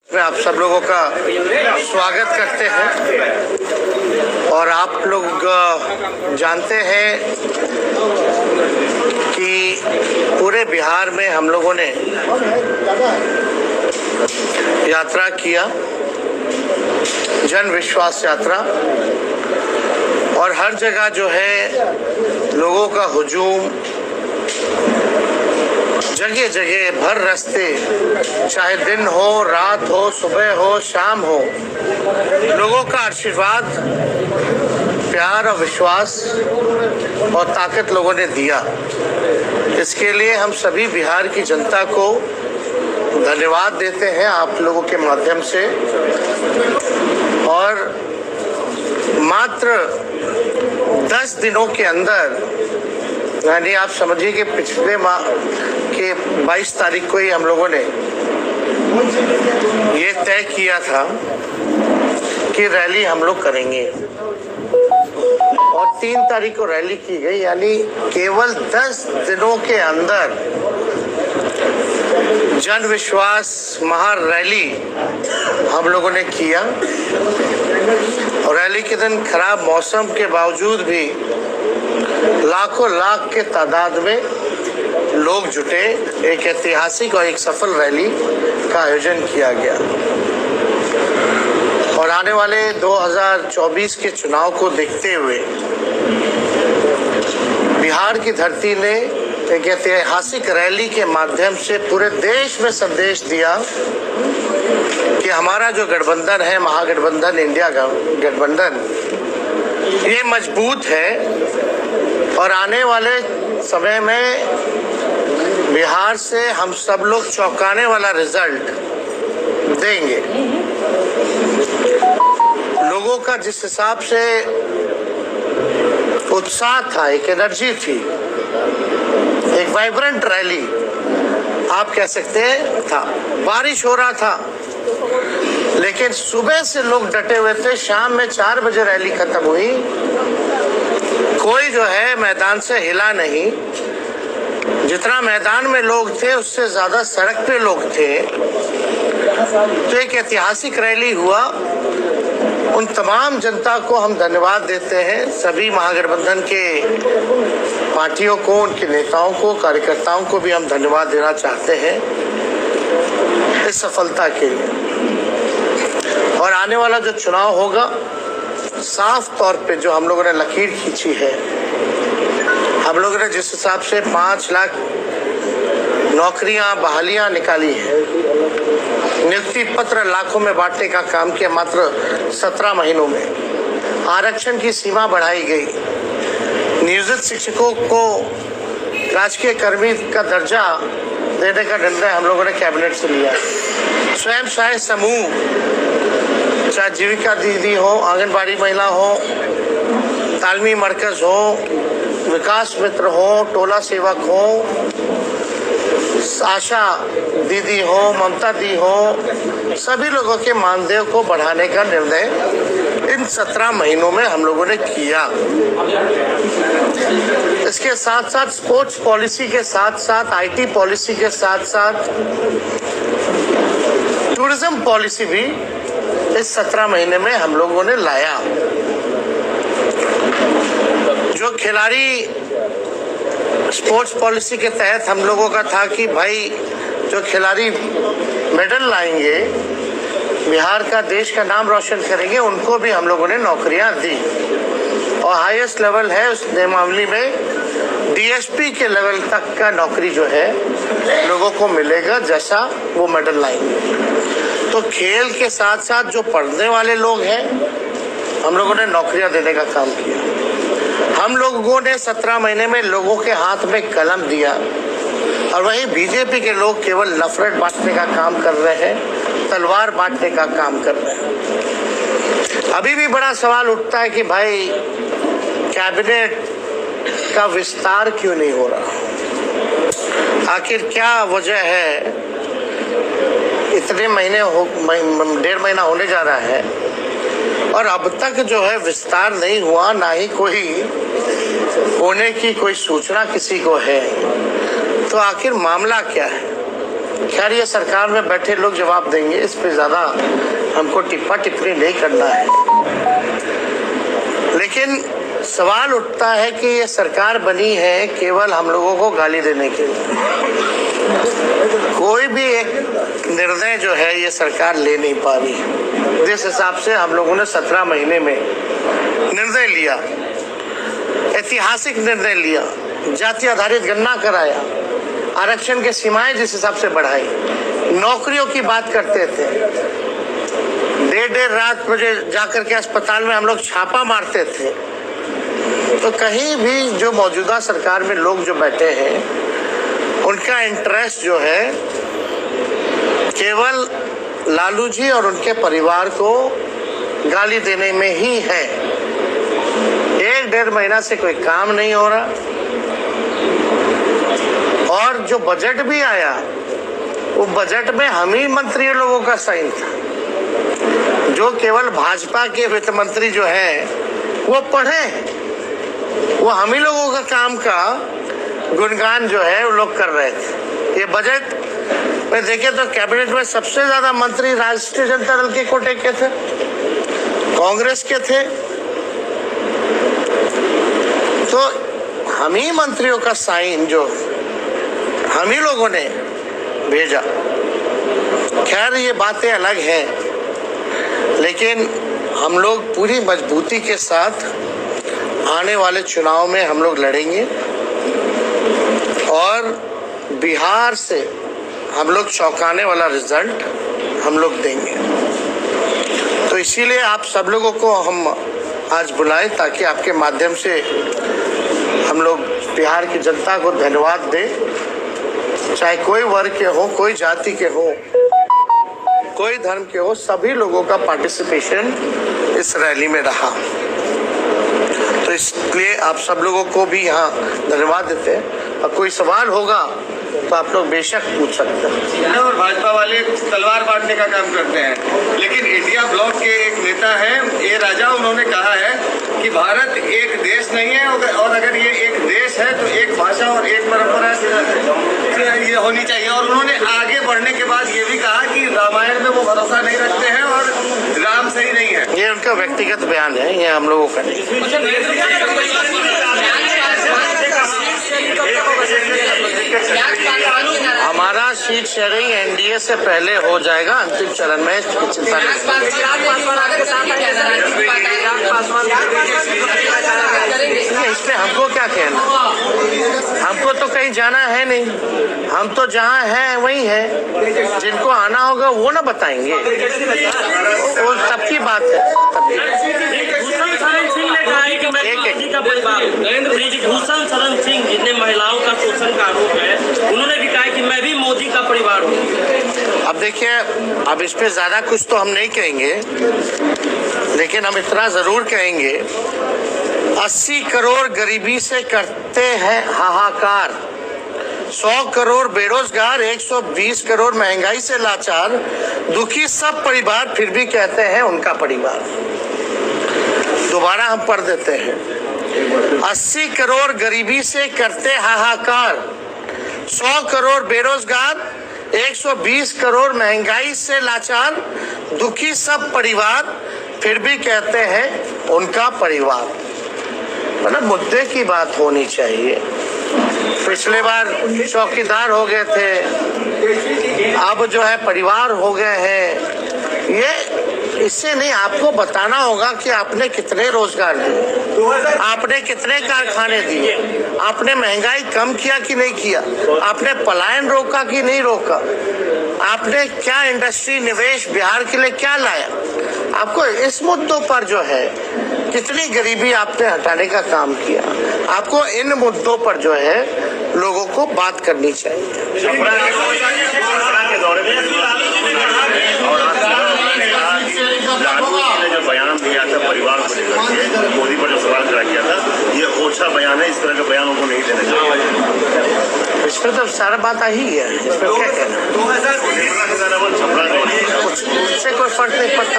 में आप सब लोगों का स्वागत करते हैं। और आप लोग जानते हैं कि पूरे बिहार में हम लोगों ने यात्रा किया, जन विश्वास यात्रा, और हर जगह जो है लोगों का हुजूम, जगह जगह भर रास्ते, चाहे दिन हो, रात हो, सुबह हो, शाम हो, लोगों का आशीर्वाद, प्यार और विश्वास और ताकत लोगों ने दिया। इसके लिए हम सभी बिहार की जनता को धन्यवाद देते हैं आप लोगों के माध्यम से। और मात्र 10 दिनों के अंदर, यानी आप समझिए कि पिछले माह के 22 तारीख को ही हम लोगों ने ये तय किया था कि रैली हम लोग करेंगे, और 3 तारीख को रैली की गई। यानी केवल 10 दिनों के अंदर जन विश्वास महा रैली हम लोगों ने किया। और रैली के दिन खराब मौसम के बावजूद भी लाखों लाख के तादाद में लोग जुटे। एक ऐतिहासिक और एक सफल रैली का आयोजन किया गया। और आने वाले 2024 के चुनाव को देखते हुए बिहार की धरती ने एक ऐतिहासिक रैली के माध्यम से पूरे देश में संदेश दिया कि हमारा जो गठबंधन है, महागठबंधन, इंडिया का गठबंधन, ये मजबूत है। और आने वाले समय में बिहार से हम सब लोग चौंकाने वाला रिजल्ट देंगे। लोगों का जिस हिसाब से उत्साह था, एक एनर्जी थी, एक वाइब्रेंट रैली आप कह सकते हैं था। बारिश हो रहा था, लेकिन सुबह से लोग डटे हुए थे। शाम में 4 बजे रैली खत्म हुई। कोई जो है मैदान से हिला नहीं। जितना मैदान में लोग थे उससे ज्यादा सड़क पे लोग थे। तो एक ऐतिहासिक रैली हुआ। उन तमाम जनता को हम धन्यवाद देते हैं, सभी महागठबंधन के पार्टियों को, उनके नेताओं को, कार्यकर्ताओं को भी हम धन्यवाद देना चाहते हैं इस सफलता के लिए। और आने वाला जो चुनाव होगा, साफ तौर पे जो हम लोगों ने लकीर खींची है, हम लोगों ने जिस हिसाब से 5 लाख नौकरियां, बहालियां निकाली है, नियुक्ति पत्र लाखों में बांटने का काम किया मात्र 17 महीनों में, आरक्षण की सीमा बढ़ाई गई, नियोजित शिक्षकों को राजकीय कर्मी का दर्जा देने का निर्णय हम लोगों ने कैबिनेट से लिया। स्वयं सहायता समूह, चाहे जीविका दीदी हो, आंगनबाड़ी महिला हो, तालमी मरकज हो, विकास मित्र हो, टोला सेवक हो, आशा दीदी हो, ममता दी हो, सभी लोगों के मानदेय को बढ़ाने का निर्णय इन 17 महीनों में हम लोगों ने किया। इसके साथ साथ स्पोर्ट्स पॉलिसी के साथ साथ, आईटी पॉलिसी के साथ साथ टूरिज्म पॉलिसी भी इस 17 महीने में हम लोगों ने लाया। जो खिलाड़ी स्पोर्ट्स पॉलिसी के तहत हम लोगों का था कि भाई जो खिलाड़ी मेडल लाएंगे, बिहार का, देश का नाम रोशन करेंगे, उनको भी हम लोगों ने नौकरियां दी। और हाईएस्ट लेवल है उस नियमावली में डीएसपी के लेवल तक का नौकरी जो है लोगों को मिलेगा, जैसा वो मेडल लाएंगे। तो खेल के साथ साथ जो पढ़ने वाले लोग हैं, हम लोगों ने नौकरियां देने का काम किया। हम लोगों ने 17 महीने में लोगों के हाथ में कलम दिया। और वहीं बीजेपी के लोग केवल नफरत बांटने का काम कर रहे हैं, तलवार बांटने का काम कर रहे हैं। अभी भी बड़ा सवाल उठता है कि भाई कैबिनेट का विस्तार क्यों नहीं हो रहा, आखिर क्या वजह है। इतने महीने 1.5 महीना होने जा रहा है और अब तक जो है विस्तार नहीं हुआ, ना ही कोई होने की कोई सूचना किसी को है। तो आखिर मामला क्या है? खैर ये सरकार में बैठे लोग जवाब देंगे, इस पे ज़्यादा हमको टिप्पा टिप्पणी नहीं करना है। लेकिन सवाल उठता है कि ये सरकार बनी है केवल हम लोगों को गाली देने के लिए। कोई भी एक निर्णय जो है ये सरकार ले नहीं पा रही है। जिस हिसाब से हम लोगों ने 17 महीने में निर्णय लिया, ऐतिहासिक निर्णय लिया, जाति आधारित गणना कराया, आरक्षण के सीमाएं जिस हिसाब से बढ़ाई, नौकरियों की बात करते थे, देर रात बजे जाकर के अस्पताल में हम लोग छापा मारते थे, तो कहीं भी जो मौजूदा सरकार में लोग जो बैठे हैं उनका इंटरेस्ट जो है केवल लालू जी और उनके परिवार को गाली देने में ही है। 1-1.5 महीना से कोई काम नहीं हो रहा, और जो बजट भी आया वो बजट में हम ही मंत्री लोगों का साइन था। जो केवल भाजपा के वित्त मंत्री जो है वो पढ़े, वो हम ही लोगों का काम का गुणगान जो है वो लोग कर रहे थे। ये बजट में देखे तो कैबिनेट में सबसे ज्यादा मंत्री राष्ट्रीय जनता दल के कोटे के थे, कांग्रेस के थे, तो हम ही मंत्रियों का साइन जो हम ही लोगों ने भेजा। खैर ये बातें अलग हैं, लेकिन हम लोग पूरी मजबूती के साथ आने वाले चुनाव में हम लोग लड़ेंगे और बिहार से हम लोग चौंकाने वाला रिजल्ट हम लोग देंगे। तो इसीलिए आप सब लोगों को हम आज बुलाएं ताकि आपके माध्यम से हम लोग बिहार की जनता को धन्यवाद दें। चाहे कोई वर्ग के हो, कोई जाति के हो, कोई धर्म के हो, सभी लोगों का पार्टिसिपेशन इस रैली में रहा। तो इसलिए आप सब लोगों को भी यहाँ धन्यवाद देते हैं। और कोई सवाल होगा तो आप लोग बेशक पूछ सकते हैं। और भाजपा वाले तलवार बांटने का काम करते हैं, लेकिन इंडिया ब्लॉक के एक नेता है ए राजा, उन्होंने कहा है कि भारत एक देश नहीं है, और अगर ये एक देश है तो एक भाषा और एक परंपरा ये होनी चाहिए। और उन्होंने आगे बढ़ने के बाद ये भी कहा कि रामायण में वो भरोसा नहीं रखते हैं और राम सही नहीं है। ये उनका व्यक्तिगत बयान है, ये हम लोगों का नहीं। हमारा सीट शेयरिंग एनडीए से पहले हो जाएगा, अंतिम चरण में चिंता नहीं। इस पे हमको क्या कहना, हमको तो कहीं जाना है नहीं, हम तो जहाँ हैं वहीं हैं। जिनको आना होगा वो ना बताएंगे, वो सबकी बात है। भूषण शरण सिंह जितने महिलाओं का शोषण का आरोप है, उन्होंने भी कहा कि मैं भी मोदी का परिवार हूँ। अब देखिए, अब इस पे ज्यादा कुछ तो हम नहीं कहेंगे, लेकिन हम इतना जरूर कहेंगे 80 करोड़ गरीबी से करते हैं हाहाकार, 100 करोड़ बेरोजगार, 120 करोड़ महंगाई से लाचार, दुखी सब परिवार फिर भी कहते हैं उनका परिवार। दोबारा हम पढ़ देते हैं, 80 करोड़ गरीबी से करते हाहाकार, 100 करोड़ बेरोजगार, 120 करोड़ महंगाई से लाचार, दुखी सब परिवार फिर भी कहते हैं उनका परिवार। मतलब मुद्दे की बात होनी चाहिए। पिछले बार चौकीदार हो गए थे, अब जो है परिवार हो गए हैं। ये इससे नहीं, आपको बताना होगा कि आपने कितने रोजगार दिए, आपने कितने कारखाने दिए, आपने महंगाई कम किया कि नहीं किया, आपने पलायन रोका कि नहीं रोका, आपने क्या इंडस्ट्री निवेश बिहार के लिए क्या लाया। आपको इस मुद्दों पर जो है कितनी गरीबी आपने हटाने का काम किया, आपको इन मुद्दों पर जो है लोगों को बात करनी चाहिए। जो बयान दिया था परिवार को लेकर, मोदी पर जो सवाल खड़ा किया था, ये ओछा बयान है, इस तरह के बयान उनको नहीं देना चाहिए। इसमें तो सारा बात आई है, इसमें क्या कहना, उससे कोई फर्क नहीं पड़ता।